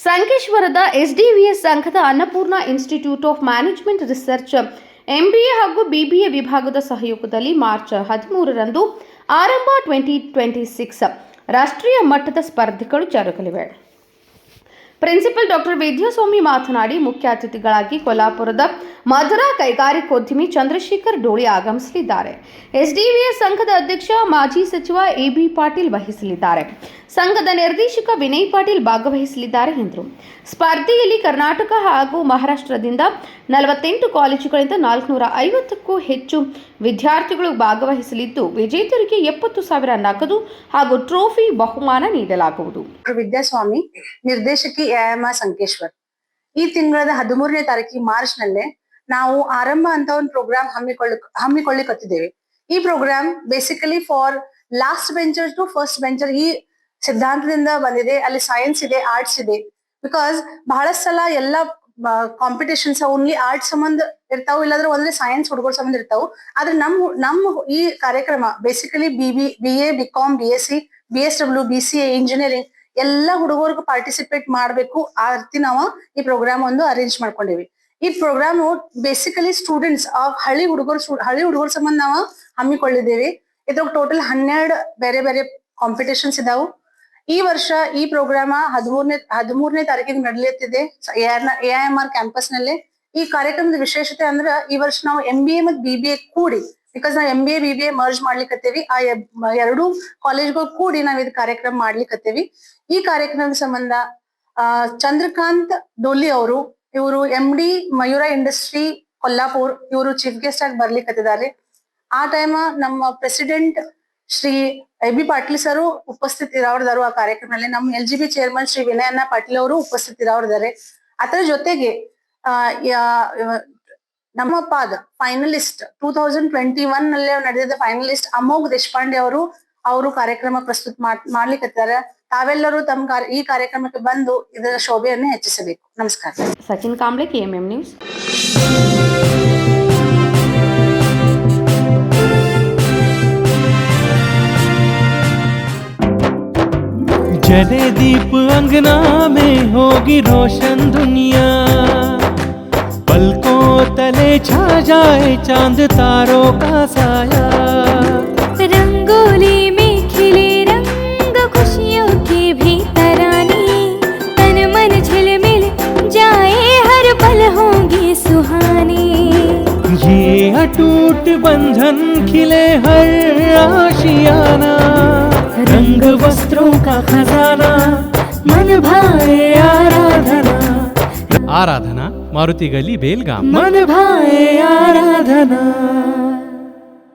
ಸಂಕೇಶ್ವರದ ಎಸ್ಡಿವಿಎಸ್ ಸಂಘದ Annapurna institute of management research MBA ಹಾಗೂ BBA ವಿಭಾಗದ ಸಹಯೋಗದಲ್ಲಿ ಮಾರ್ಚ್ 13ರಂದು ಆರಂಭ 2026 ರಾಷ್ಟ್ರೀಯ ಮಟ್ಟದ ಸ್ಪರ್ಧೆಗಳು ಜರುಗಲಿವೆ. ಪ್ರಿನ್ಸಿಪಲ್ ಡಾಕ್ಟರ್ ವಿದ್ಯಾಸ್ವಾಮಿ ಮಾತನಾಡಿ, ಮುಖ್ಯ ಅತಿಥಿಗಳಾಗಿ ಕೊಲ್ಲಾಪುರದ ಮಧುರಾ ಕೈಗಾರಿಕೋದ್ಯಮಿ ಚಂದ್ರಶೇಖರ್ ಡೋಳಿ ಆಗಮಿಸಲಿದ್ದಾರೆ. ಎಸ್ಡಿವಿಎಸ್ ಸಂಘದ ಅಧ್ಯಕ್ಷ ಮಾಜಿ ಸಚಿವ ಎಬಿ ಪಾಟೀಲ್ ವಹಿಸಲಿದ್ದಾರೆ. ಸಂಘದ ನಿರ್ದೇಶಕ ವಿನಯ್ ಪಾಟೀಲ್ ಭಾಗವಹಿಸಲಿದ್ದಾರೆ ಎಂದರು. ಸ್ಪರ್ಧೆಯಲ್ಲಿ ಕರ್ನಾಟಕ ಹಾಗೂ ಮಹಾರಾಷ್ಟ್ರದಿಂದ 48 ಕಾಲೇಜುಗಳಿಂದ 450ಕ್ಕೂ ಹೆಚ್ಚು ವಿದ್ಯಾರ್ಥಿಗಳು ಭಾಗವಹಿಸಲಿದ್ದು, ವಿಜೇತರಿಗೆ 70,000 ನಗದು ಹಾಗೂ ಟ್ರೋಫಿ ಬಹುಮಾನ ನೀಡಲಾಗುವುದು. ವಿದ್ಯಾಸ್ವಾಮಿ, ನಿರ್ದೇಶಕಿ ಎಎಂಆರ್ ಸಂಕೇಶ್ವರ್. ಈ ತಿಂಗಳ 13ನೇ ತಾರೀಕಿಗೆ ಮಾರ್ಚ್ ನಲ್ಲೇ ನಾವು ಆರಂಭ ಅಂತ ಒಂದು ಪ್ರೋಗ್ರಾಮ್ ಹಮ್ಮಿಕೊಳ್ಳಿಕತ್ತಿದ್ದೇವೆ. ಈ program basically for last bencher to first bencher ಈ ಸಿದ್ಧಾಂತದಿಂದ ಬಂದಿದೆ. ಅಲ್ಲಿ ಸೈನ್ಸ್ ಇದೆ, ಆರ್ಟ್ಸ್ ಇದೆ. ಬಿಕಾಸ್ ಬಹಳಷ್ಟು ಸಲ ಎಲ್ಲ ಕಾಂಪಿಟೇಷನ್ಸ್ ಓನ್ಲಿ ಆರ್ಟ್ಸ್ ಸಂಬಂಧ ಇರ್ತಾವ, ಇಲ್ಲಾಂದ್ರೆ ಒಂದ್ರೆ ಸೈನ್ಸ್ ಹುಡುಗರ ಸಂಬಂಧ ಇರ್ತಾವ. ಆದ್ರೆ ನಮ್ಮ ಈ ಕಾರ್ಯಕ್ರಮ basically BA, BCom, BSc, BSW, BCA, engineering ಎಲ್ಲ ಹುಡುಗರಿಗೂ ಪಾರ್ಟಿಸಿಪೇಟ್ ಮಾಡ್ಬೇಕು. ಆ ರೀತಿ ನಾವು ಈ ಪ್ರೋಗ್ರಾಮ್ ಒಂದು ಅರೇಂಜ್ ಮಾಡ್ಕೊಂಡಿವಿ. ಈ ಪ್ರೋಗ್ರಾಮ್ ಬೇಸಿಕಲಿ ಸ್ಟೂಡೆಂಟ್ಸ್ ಹಳ್ಳಿ ಹುಡುಗರ ಸಂಬಂಧ ನಾವು ಹಮ್ಮಿಕೊಳ್ಳಿದ್ದೇವೆ. ಇದ್ರಾಗ ಟೋಟಲ್ 12 ಬೇರೆ ಬೇರೆ ಕಾಂಪಿಟೇಷನ್ಸ್ ಇದಾವು. ಈ ವರ್ಷ ಈ ಪ್ರೋಗ್ರಾಮ 13ನೇ ತಾರೀಕಿಗೆ ನಡೆಯುತ್ತಿದೆ AIMR ಕ್ಯಾಂಪಸ್ ನಲ್ಲಿ. ಈ ಕಾರ್ಯಕ್ರಮದ ವಿಶೇಷತೆ ಅಂದ್ರ ಈ ವರ್ಷ ನಾವು MBA ಮತ್ತು BBA ಕೂಡಿ, ಬಿಕಾಸ್ ನಾವು MBA BBA ಮರ್ಜ್ ಮಾಡ್ಲಿಕ್ಕತ್ತೇವಿ. ಆ ಎರಡೂ ಕಾಲೇಜ್ಗಳು ಕೂಡಿ ನಾವ್ ಇದು ಕಾರ್ಯಕ್ರಮ ಮಾಡ್ಲಿಕ್ಕತ್ತೇವಿ. ಈ ಕಾರ್ಯಕ್ರಮದ ಸಂಬಂಧ ಚಂದ್ರಕಾಂತ್ ಡೋಲಿ ಇವರು MD ಮಯೂರಾ ಇಂಡಸ್ಟ್ರಿ ಕೊಲ್ಲಾಪುರ್, ಇವರು ಚೀಫ್ ಗೆಸ್ಟ್ ಆಗಿ ಬರ್ಲಿಕ್ಕತ್ತಿದ್ದಾರೆ. ಆ ಟೈಮ್ ನಮ್ಮ president Shri A B Patil sir ಉಪಸ್ಥಿತರಿದ್ದಾರೆ. ಆ ಕಾರ್ಯಕ್ರಮದಲ್ಲಿ ನಮ್ಮ LGB ಚೇರ್ಮನ್ ಶ್ರೀ ವಿನಯಣ್ಣ ಪಾಟೀಲ್ ಅವರು ಉಪಸ್ಥಿತರಿದ್ದಾರೆ. ಅದರ ಜೊತೆಗೆ ನಮ್ಮ ಫೈನಲಿಸ್ಟ್ 2021 ನಲ್ಲಿ ನಡೆದಿದ್ದ ಫೈನಲಿಸ್ಟ್ ಅಮೋಘ್ ದೇಶಪಾಂಡೆ ಅವರು ಕಾರ್ಯಕ್ರಮ ಪ್ರಸ್ತುತ ಮಾಡ್ಲಿಕ್ಕತ್ತಿದ್ದಾರೆ. ತಾವೆಲ್ಲರೂ ತಮ್ಮ ಈ ಕಾರ್ಯಕ್ರಮಕ್ಕೆ ಬಂದು ಇದರ ಶೋಭೆಯನ್ನು ಹೆಚ್ಚಿಸಬೇಕು. ನಮಸ್ಕಾರ. Sachin Kamble, KMM news. जले दीप अंगना में होगी रोशन दुनिया, पलकों तले छा जाए चांद तारों का साया, रंगोली में खिले रंग खुशियों के भी तराने, तन मन झिलमिल जाए हर पल होंगे सुहाने, ये अटूट बंधन खिले हर आशियाना, रंग वस्त्रों का खजाना मन भाए आराधना, आराधना मारुति गली बेलगाम, मन भाए आराधना.